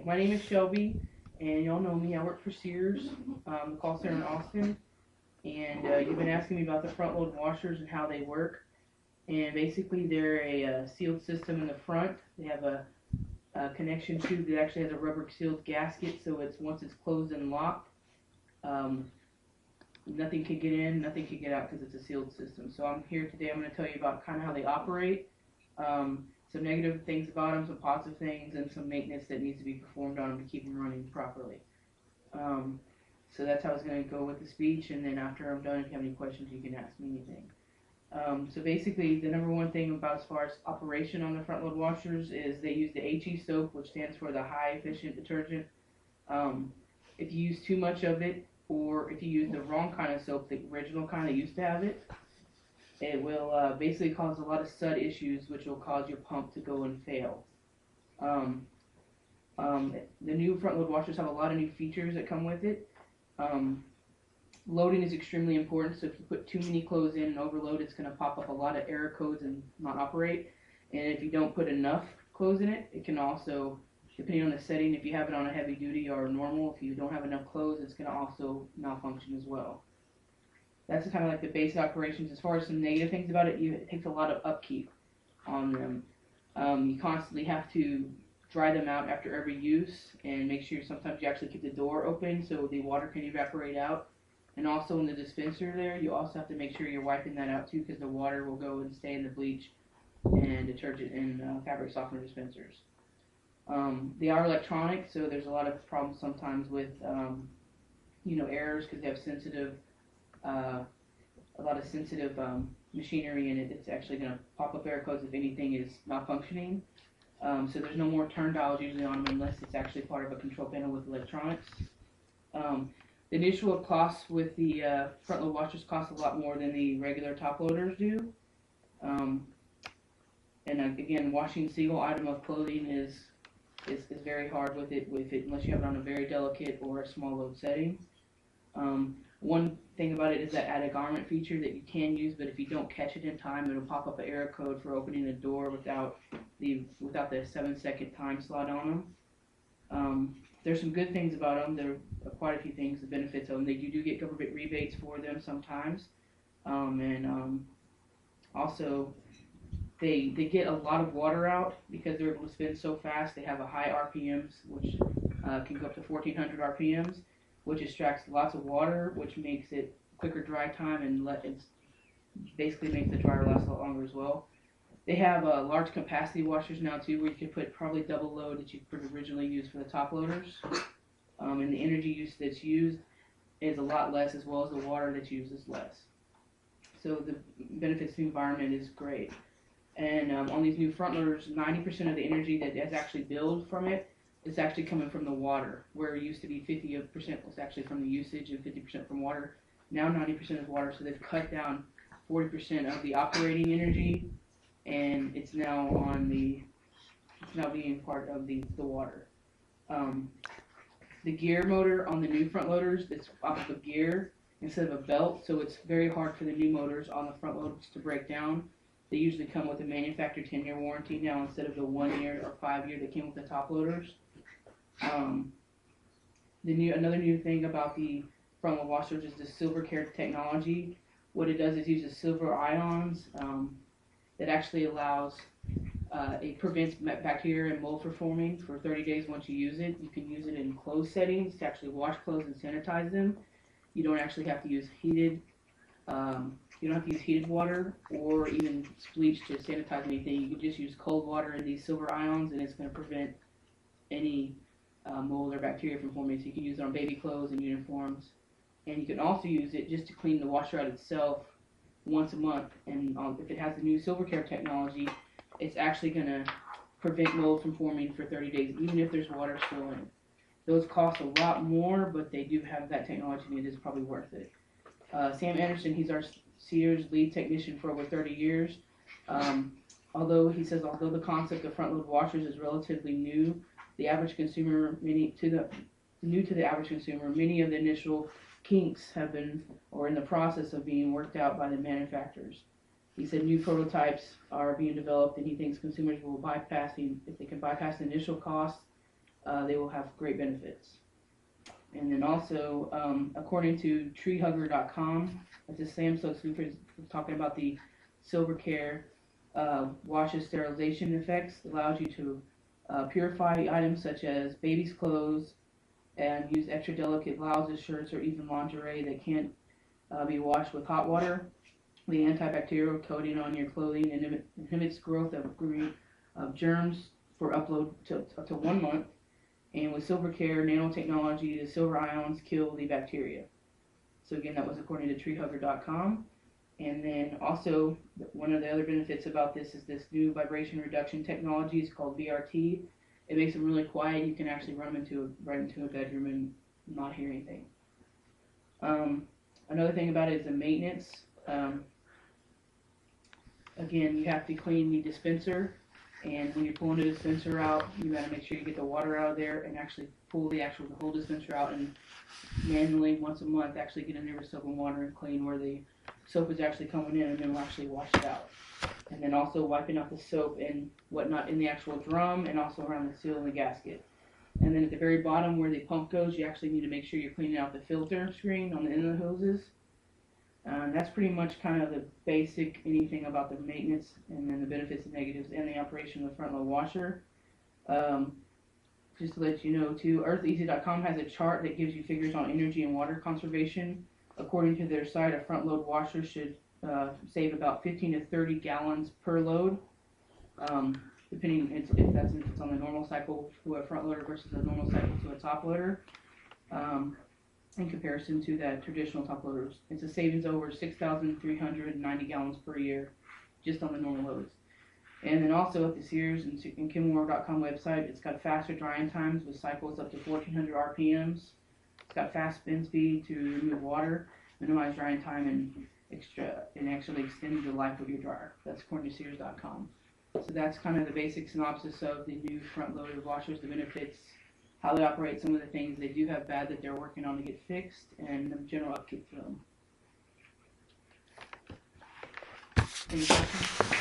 My name is Shelby, and y'all know me. I work for Sears, the call center in Austin, and you've been asking me about the front load washers and how they work. And basically, they're a sealed system in the front. They have a connection tube that actually has a rubber sealed gasket, so it's once it's closed and locked, um, nothing can get in, nothing can get out because it's a sealed system. So I'm here today. I'm going to tell you about kind of how they operate. Some negative things about them, some positive things, and some maintenance that needs to be performed on them to keep them running properly. So that's how I was going to go with the speech, and then after I'm done, if you have any questions, you can ask me anything. So basically, the number one thing about as far as operation on the front load washers is they use the HE soap, which stands for the high efficient detergent. If you use too much of it, or if you use the wrong kind of soap, the original kind that used to have it, it will basically cause a lot of stud issues, which will cause your pump to go and fail. The new front load washers have a lot of new features that come with it. Loading is extremely important, so if you put too many clothes in and overload, it's going to pop up a lot of error codes and not operate. And if you don't put enough clothes in it, it can also, depending on the setting, if you have it on a heavy duty or normal, if you don't have enough clothes, it's going to also malfunction as well. That's kind of like the basic operations. As far as some negative things about it, it takes a lot of upkeep on them. You constantly have to dry them out after every use and make sure sometimes you actually keep the door open so the water can evaporate out. And also in the dispenser there, you also have to make sure you're wiping that out too, because the water will go and stay in the bleach and detergent and fabric softener dispensers. They are electronic, so there's a lot of problems sometimes with errors because they have a lot of sensitive machinery in it. It's actually going to pop up error codes if anything is malfunctioning. So there's no more turn dials usually on them unless it's actually part of a control panel with electronics. The initial costs with the front load washers cost a lot more than the regular top loaders do. Again, washing a single item of clothing is very hard with it unless you have it on a very delicate or a small load setting. One thing about it is that add a garment feature that you can use, but if you don't catch it in time, it'll pop up an error code for opening the door without the 7-second time slot on them. There's some good things about them. There are quite a few things, the benefits of them. You do get government rebates for them sometimes, also they get a lot of water out because they're able to spin so fast. They have a high RPMs, which can go up to 1,400 RPMs, which extracts lots of water, which makes it quicker dry time and basically makes the dryer last a lot longer as well. They have large capacity washers now too, where you can put probably double load that you could originally use for the top loaders. And the energy use that's used is a lot less, as well as the water that's used is less. So the benefits to the environment is great. And on these new front loaders, 90% of the energy that is actually billed from it is actually coming from the water, where it used to be 50% was actually from the usage and 50% from water. Now 90% is water, so they've cut down 40% of the operating energy, and it's now being part of the water. The gear motor on the new front loaders, it's off of a gear instead of a belt, so it's very hard for the new motors on the front loaders to break down. They usually come with a manufacturer 10-year warranty now instead of the 1 year or 5 year that came with the top loaders. Another new thing about the front load washers is the silver care technology. What it does is uses silver ions that actually allows it prevents bacteria and mold from forming for 30 days once you use it. You can use it in closed settings to actually wash clothes and sanitize them. You don't actually have to use heated water or even bleach to sanitize anything. You can just use cold water and these silver ions, and it's going to prevent any mold or bacteria from forming. So you can use it on baby clothes and uniforms. And you can also use it just to clean the washer out itself once a month. And if it has the new silver care technology, it's actually going to prevent mold from forming for 30 days, even if there's water still in it. Those cost a lot more, but they do have that technology, and it is probably worth it. Sam Anderson, he's our Sears lead technician for over 30 years. Although the concept of front load washers is relatively new, the average consumer, many of the initial kinks have been or in the process of being worked out by the manufacturers. He said new prototypes are being developed, and he thinks consumers will if they can bypass the initial cost they will have great benefits. And then also, according to treehugger.com, it's a Samsung Super talking about the Silver Care washes sterilization effects. It allows you to purify items such as baby's clothes and use extra delicate blouses, shirts, or even lingerie that can't be washed with hot water. The antibacterial coating on your clothing inhibits growth of germs for upload up to 1 month. And with Silver Care nanotechnology, the silver ions kill the bacteria. So again, that was according to treehugger.com. And then also, one of the other benefits about this is this new vibration reduction technology. It's called VRT. It makes them really quiet. You can actually run them right into a bedroom and not hear anything. Another thing about it is the maintenance. Again, you have to clean the dispenser, and when you're pulling the dispenser out, you got to make sure you get the water out of there and actually pull the whole dispenser out, and manually once a month actually get in there with soap and water and clean where the soap is actually coming in, and then we'll actually wash it out. And then also wiping out the soap and whatnot in the actual drum and also around the seal and the gasket. And then at the very bottom where the pump goes, you actually need to make sure you're cleaning out the filter screen on the end of the hoses. That's pretty much kind of the basic anything about the maintenance and then the benefits and negatives and the operation of the front load washer. Just to let you know too, EarthEasy.com has a chart that gives you figures on energy and water conservation. According to their site, a front load washer should save about 15 to 30 gallons per load, depending if it's on the normal cycle to a front loader versus a normal cycle to a top loader. In comparison to that traditional top loaders, it's a savings over 6,390 gallons per year just on the normal loads. And then also at the Sears and Kimwar.com website, it's got faster drying times with cycles up to 1,400 RPMs. It's got fast spin speed to remove water, minimize drying time, and actually extend the life of your dryer. That's according to Sears.com. So that's kind of the basic synopsis of the new front-loaded washers, the benefits, how they operate, some of the things they do have bad that they're working on to get fixed, and the general upkeep for them. Any questions?